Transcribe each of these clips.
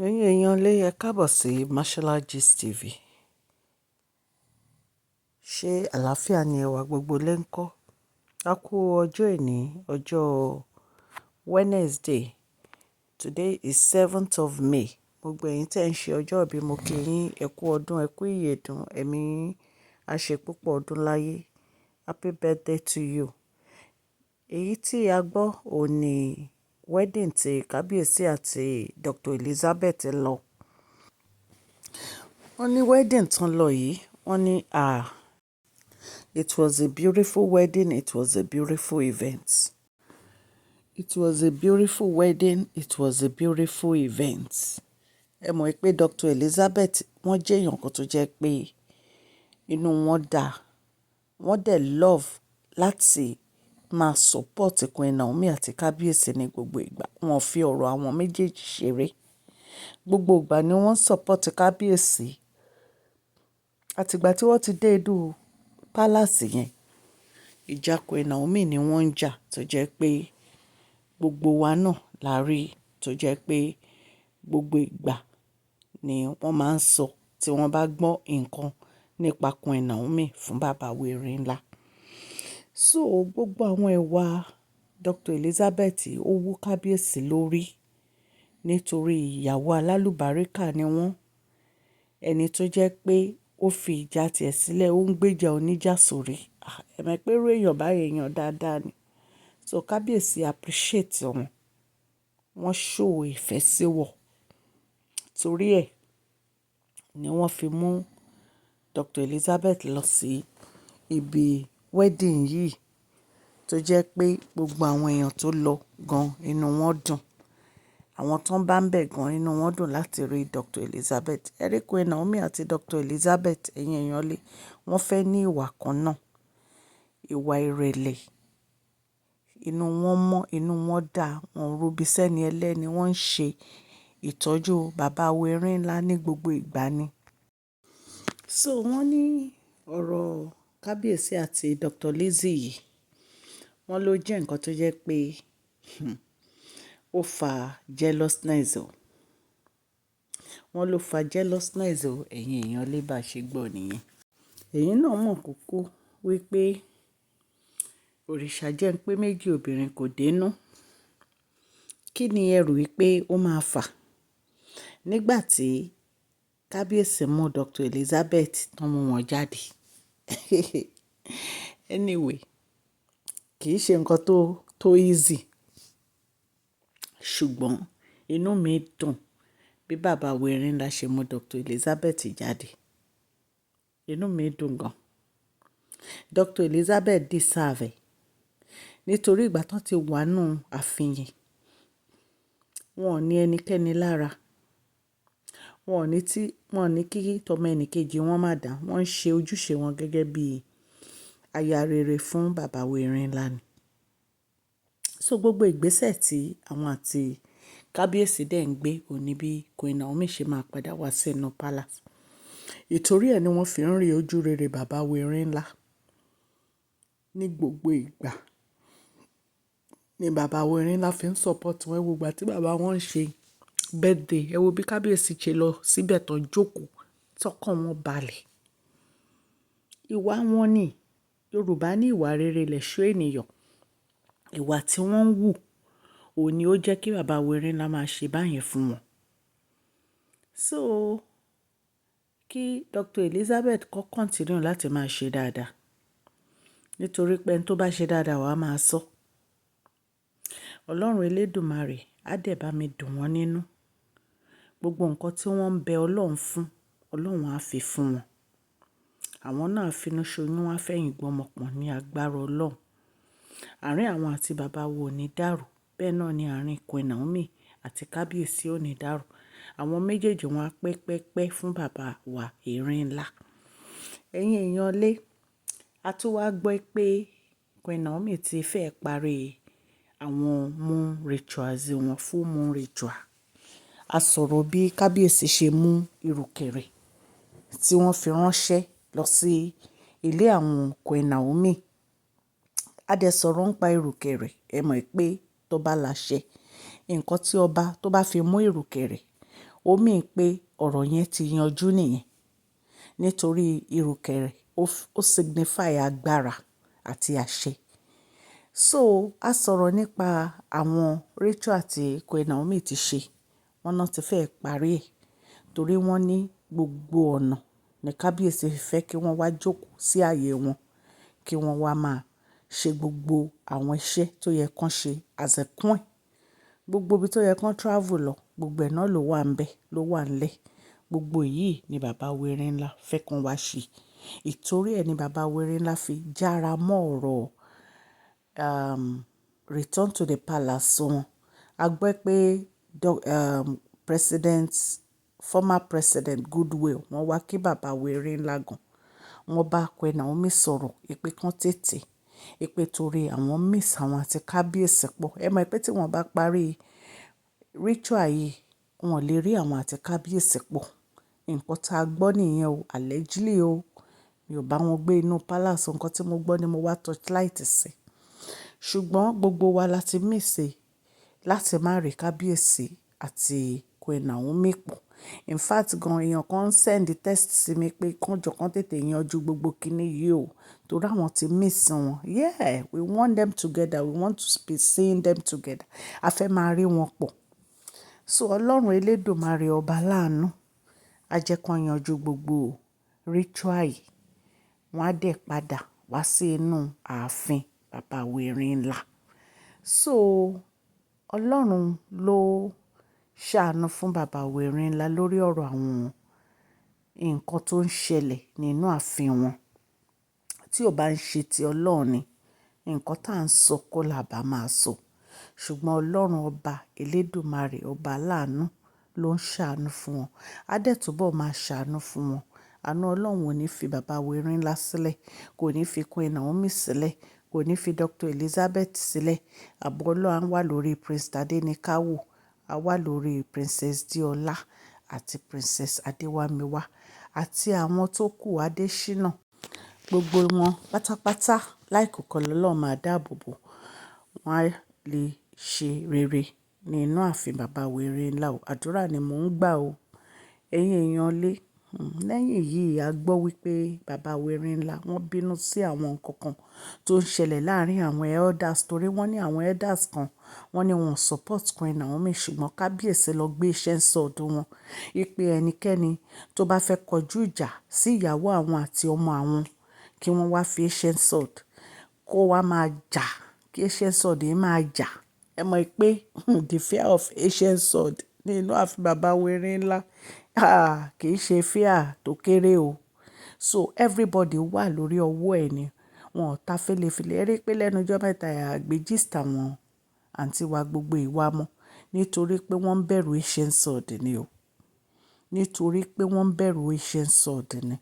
Ẹ̀yin èèyàn lé ẹ káàbọ̀ sí Mashola Gist TV. Ṣé àlàáfíà ni ẹwà gbogbo lé ń kọ́? A kú ọjọ́ ìní, ọjọ́ Wednesday. Today is 7th of May. Gbogbo ẹ̀yin tẹ́ ń ṣe ọjọ́ ìbí mo kí yín, ẹ kú ọdún, ẹ kú ìyèdún, ẹ̀mí á ṣe púpọ̀ ọdún láyé. Happy birthday to you. Èyí tí a gbọ́ òní wedding ti Kábíyèsí àti Dr. Elizabeth lọ. Wọ́n ní wedding tán lọ yìí, wọ́n ní it was a beautiful wedding, it was a beautiful event. It was a beautiful wedding, it was a beautiful event. Ẹ mọ̀ pé Dr. Elizabeth wọ́n jẹ́ èèyàn kan tó jẹ́ pé inú wọn dá, wọ́n dẹ̀ love láti máa support Queen Naomi àti Kábíyèsí ní gbogbo ìgbà. Wọn fi ọ̀rọ̀ àwọn méjèèjì ṣeré. Gbogbo ìgbà ni wọ́n support Kábíyèsí. Àtìgbà tí wọ́n ti dé inú palace yẹn, ìjà Queen Naomi ni wọ́n ń jà tó jẹ́ pé gbogbo wa náà la rí, tó jẹ́ pé gbogbo ìgbà ni wọ́n máa ń sọ tí wọ́n bá gbọ́ nǹkan nípa Queen Naomi fún bàbá wèrè ńlá. So gbogbo àwọn ẹwà Dr. Elizabeth ó wú Kábíyèsí lórí nítorí ìyàwó alálùbáríkà ni wọ́n. Ẹni tó jẹ́ pé ó fi ìjà tiẹ̀ sílẹ̀, ó ń gbèjà oníjà sórí. Ẹ mọ̀ pé irú èèyàn báyìí èèyàn dáadáa ni. So Kábíyèsí appreciate wọn. Wọ́n show ìfẹ́ sí wọn. Torí ẹ̀ ni wọ́n fi mú Dr. Elizabeth lọ sí ibi wedding yìí tó jẹ́ pé gbogbo àwọn èèyàn tó lọ gan inú wọn dùn. Àwọn tó ń bá ń bẹ̀ gan inú wọn dùn láti rí Dr. Elizabeth. Ẹ rí Queen Naomi àti Dr. Elizabeth, ẹ̀yin èèyàn lé, wọ́n fẹ́ ní ìwà kan náà, ìwà ìrẹ̀lẹ̀. Inú wọn mọ́, inú wọn dá, wọn rúbi sẹ́ni ẹlẹ́ni, wọ́n ń ṣe ìtọ́jú bàbá wèrè ńlá ní gbogbo ìgbà ni. So wọ́n ní ọ̀rọ̀ Kábíyèsí àti Dr. Lizzie yìí, wọ́n ló jẹ́ nǹkan tó jẹ́ pé ó fa jealousness o. Wọ́n ló fa jealousness o, ẹ̀yin èèyàn lé bá ṣe gbọ́ nìyẹn. Ẹ̀yin náà mọ̀ kúkú wípé òrìṣà jẹ́ ń pé méjì obìnrin kò dénú. Kí ni ẹ rò wípé ó máa fà nígbà tí Kábíyèsí mú Dr. Elizabeth tán mú wọn jáde? Anyway, kì í ṣe nǹkan tó easy. Ṣùgbọ́n inú mi dùn bí bàbá wèrè ńlá ṣe mú Dr. Elizabeth jáde. Inú mi dùn gan. Dr. Elizabeth deserve nítorí ìgbà tán ti wà nù ààfin yẹn, wọn ò ní ẹnikẹ́ni lára. Wọn ò ní kí tọmọ ẹnìkejì wọn má dà. Wọ́n ń ṣe ojúṣe wọn gẹ́gẹ́ bí aya rere fún bàbá wèrè ńlá ni. So gbogbo ìgbésẹ̀ tí àwọn àti Kábíyèsí dẹ̀ ń gbé òní bí Queen Naomi ṣe máa padà wá sínú palace. Ìtorí ẹ̀ ni wọ́n fi ń rí ojú rere bàbá wèrè ńlá ní gbogbo ìgbà. Ni bàbá wèrè ńlá fi ń support wọn. Ẹ wo ìgbà tí bàbá wọn ń ṣe birthday, ẹ wo bí Kábíyèsí ṣe lọ síbẹ̀ tán jókòó, tọkàn wọn balẹ̀. Ìwà wọn ni Yorùbá ní ìwà rere lẹ̀ṣọ́ ènìyàn. Ìwà tí wọ́n ń wù òní ó jẹ́ kí bàbá wèrè ńlá máa ṣe báyẹn fún wọn. So kí Dr. Elizabeth kó continue láti máa ṣe dáadáa. Nítorí pé ẹni tó bá ṣe dáadáa wàá máa sọ. Ọlọ́run Elédùmarè á dẹ̀ bá mi dùn wọ́n nínú. Gbogbo nǹkan tí wọ́n ń bẹ Ọlọ́run fún, Ọlọ́run á fi fún wọn. Àwọn náà finú ṣoyún wá fẹ̀yìn gbọmọpọ̀n ní agbára Ọlọ́run. Àárín àwọn àti bàbá wo ò ní dàrú. Bẹ́ẹ̀ náà ni àárín Queen Naomi àti Kábíyèsí ò ní dàrú. Àwọn méjèèjì wọn á pẹ́ fún bàbá wa erin ńlá. Ẹ̀yin èèyàn lé, a tún wá gbọ́ pé Queen Naomi ti fẹ́ parí àwọn moon rituals wọn, full moon ritual. A sọ̀rọ̀ bí Kábíyèsí ṣe mú ìrùkẹ̀rẹ̀ tí wọ́n fi ránṣẹ́ lọ sí ilé àwọn Queen Naomi. A dẹ̀ sọ̀rọ̀ nípa ìrùkẹ̀rẹ̀. Ẹ mọ̀ pé tó bá láṣẹ, nǹkan tí ọba tó bá fi mú ìrùkẹ̀rẹ̀, ó mì pé ọ̀rọ̀ yẹn ti yanjú nìyẹn nítorí ìrùkẹ̀rẹ̀ ó signify agbára àti àṣẹ. So a sọ̀rọ̀ nípa àwọn Rachel àti Queen Naomi ti ṣe wọ́n náà ti fẹ́ parí ẹ̀ torí wọ́n ní gbogbo ọ̀nà ní kábíyèsí fẹ́ kí wọ́n wá jókòó sí ààyè wọn kí wọ́n wá máa ṣe gbogbo àwọn iṣẹ́ tó yẹ kán ṣe as a queen. Gbogbo ibi tó yẹ kán travel lọ gbogbo ẹ̀ náà ló wà ńbẹ̀ ló wà ńlẹ̀. Gbogbo yìí ni bàbá wẹrẹ ńlá fẹ́ kán wá ṣe. Ìtorí ẹ̀ ni bàbá wẹrẹ ńlá fi jára mọ́ ọ̀rọ̀ return to the palace wọn. A gbọ́ pé former president Goodwill wọ́n wá kí bàbá wẹrẹ ńlá gan. Wọ́n bá Queen Naomi sọ̀rọ̀ ìpè kan tètè ìpè torí àwọn miss àwọn àti kábíyèsí pọ̀. Ẹ mọ̀ pé tí wọ́n bá parí ritual yìí wọn lè rí àwọn àti kábíyèsí pọ̀. Nǹkan tá a gbọ́ nìyẹn o allegedly o mi ò bá wọn gbé inú palace nǹkan tí mo gbọ́ ni mo wá torchlight sí. Ṣùgbọ́n gbogbo wa la ti miss láti má rí kábíyèsí àti Queen Naomi pọ̀. In fact gan èèyàn kan send text sí mi pé kánjọ kan tètè yanjú gbogbo kinní yìí o torí àwọn ti miss wọn. Yeah, we want them together, we want to be seeing them together. A fẹ́ máa rí wọn pọ̀. So Ọlọ́run Elédùmarè ọba láàánú á jẹ́ kán yanjú gbogbo ritual yìí. Wọ́n á dẹ̀ padà wá sí inú ààfin bàbá wẹrẹ ńlá. So Ọlọ́run ló ṣàánú fún bàbá wẹrẹ ńlá lórí ọ̀rọ̀ àwọn nǹkan tó ń ṣẹlẹ̀ nínú ààfin wọn. Tí ò bá ń ṣe ti Ọlọ́run ni nǹkan tá à ń sọ kọ́ là bá máa sọ. Ṣùgbọ́n Ọlọ́run ọba Elédùmarè ọba láàánú ló ń ṣàánú fún wọn. Á dẹ̀ túbọ̀ máa ṣàánú fún wọn. Àánú Ọlọ́run ò ní fi bàbá wẹrẹ ńlá sílẹ̀, kò ní fi Queen Naomi sílẹ̀, kò ní fi Dr. Elizabeth sílẹ̀. Ààbò Ọlọ́run á wà lórí Prince Tadenikawo, á wà lórí Princess Diola àti Princess Adewamiwa àti àwọn tó kù Adésínà. Gbogbo wọn pátápátá láìkọ̀kọ̀ lọ́lọ́run máa dáàbò bò. Wọ́n á lè ṣe rere ní inú ààfin bàbá wẹrẹ ńlá o. Àdúrà ni mò ń gbà o. Ẹ̀yin èèyàn lé. Lẹ́yìn yìí a gbọ́ wípé bàbá wẹrẹ ńlá wọ́n bínú sí àwọn nǹkan kan tó ń ṣẹlẹ̀ láàárín àwọn elders torí wọ́n ní àwọn elders kan wọ́n ní wọn support Queen Naomi ṣùgbọ́n kábíyèsí lọ gbé iṣẹ́ ń sọ̀dọ̀ wọn. Ìpè ẹnikẹ́ni tó bá fẹ́ kọjú ìjà sí ìyàwó àwọn àti ọmọ àwọn kí wọ́n wá fi iṣẹ́ ń sọ̀d kó wá máa jà kí iṣẹ́ ń sọ̀d yìí máa jà. Ẹ mọ̀ pé the fear of ancient sword nínú ààfin bàbá wẹrẹ ńlá kì í ṣe fear tó kéré o. So everybody wà lórí ọwọ́ ẹ̀ ni wọn ò ta fẹ́lẹ́fẹ́lẹ́. Ẹ rí pé lẹ́nu ọjọ́ mẹ́ta àgbé gist àwọn àǹtí wa gbogbo ìwà mọ́ nítorí pé wọ́n ń bẹ̀rù ancient sword ni o. Nítorí pé wọ́n ń bẹ̀rù ancient sword ni.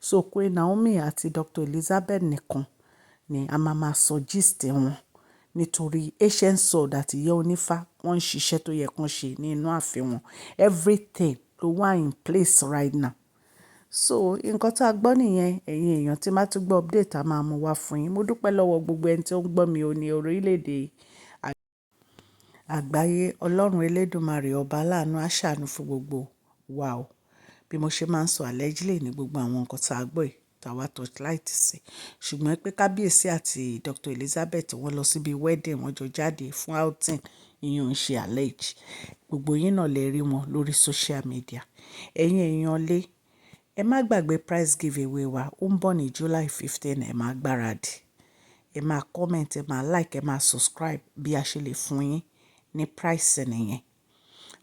So Queen Naomi àti Dr. Elizabeth nìkan ni a máa sọ gist wọn nítorí ancient sword àti ìyá onífá wọ́n ń ṣiṣẹ́ tó yẹ kán ṣe nínú ààfin wọn. Everything ló wà in place right now. So nǹkan tá a gbọ́ nìyẹn ẹ̀yin èèyàn tí máa tún gbọ́ update a máa mú wá fún yín. Mo dúpẹ́ lọ́wọ́ gbogbo ẹni tí ó ń gbọ́ mi ò ní orílẹ̀-èdè àgbáyé. Ọlọ́run Elédùmarè ọba láàánú á ṣàánú fún gbogbo wa o. Bí mo ṣe máa ń sọ allegedly ní gbogbo àwọn nǹkan tá a gbọ́ yìí tá a wá torchlight sí. Ṣùgbọ́n pé kábíyèsí àti Dr. Elizabeth wọ́n lọ síbi wedding wọ́n jọ jáde fún outing ìyẹn ń ṣe allege. Gbogbo yín náà lè rí wọn lórí social media. Ẹ̀yin èèyàn lé. Ẹ má gbàgbé prize giveaway wa ó ń bọ̀ ní July 15. Ẹ máa gbáradì. Ẹ máa comment, ẹ máa like, ẹ máa subscribe bí a ṣe lè fún yín ní price nìyẹn.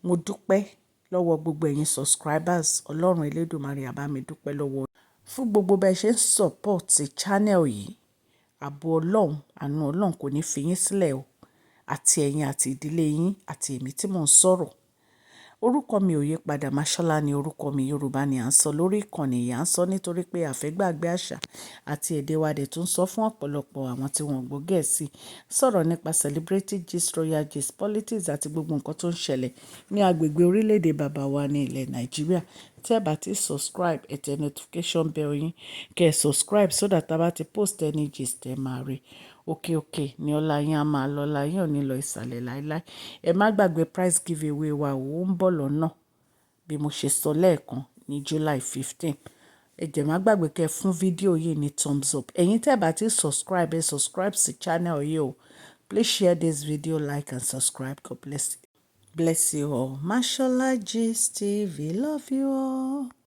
Mo dúpẹ́ lọ́wọ́ gbogbo ẹ̀yin subscribers. Ọlọ́run Elédùmarè á bá mi dúpẹ́ lọ́wọ́ fún gbogbo bẹ́ẹ̀ ṣe ń support channel yìí. Ààbò Ọlọ́run, àánú Ọlọ́run kò ní fi yín sílẹ̀ o. Àti ẹ̀yin àti ìdílé yín àti èmi tí mò ń sọ̀rọ̀. Orúkọ mi ò yí padà, Máṣọ́lá ni orúkọ mi. Yorùbá ni à ń sọ lórí ìkànnì yìí. À ń sọ nítorí pé a fẹ́ gbàgbé àṣà àti èdè wa dẹ̀ tún sọ fún ọ̀pọ̀lọpọ̀ àwọn tí wọ́n gbọ́ Gẹ̀ẹ́sì. Sọ̀rọ̀ nípa celebrity gist, royal gist, politics àti gbogbo nǹkan tó ń ṣẹlẹ̀ ní agbègbè orílẹ̀-èdè bàbá wa ní ilẹ̀ Nàìjíríà. Tí ẹ bá ti subscribe, ẹ tẹ notification bell yín kẹ́ ẹ subscribe so that tá bá ti post any gist ẹ máa rí. Òkè ni ọlá yín á máa lọ, ọlá yín ò ní lọ ìsàlẹ̀ láíláí. Ẹ má gbàgbé prize giveaway wa ó ń bọ̀ lọ́nà. bí mo ṣe sọ lẹ́ẹ̀kan ní July 15. Ẹ jẹ́ má gbàgbé kẹ́ fún fídíò yìí ní thumbs up. Ẹ̀yin tẹ́ bá ti subscribe, subscribe sí channel yìí o. Please share this video, like and subscribe. God bless you. Bless you all. Mashola Gist TV. Love you all.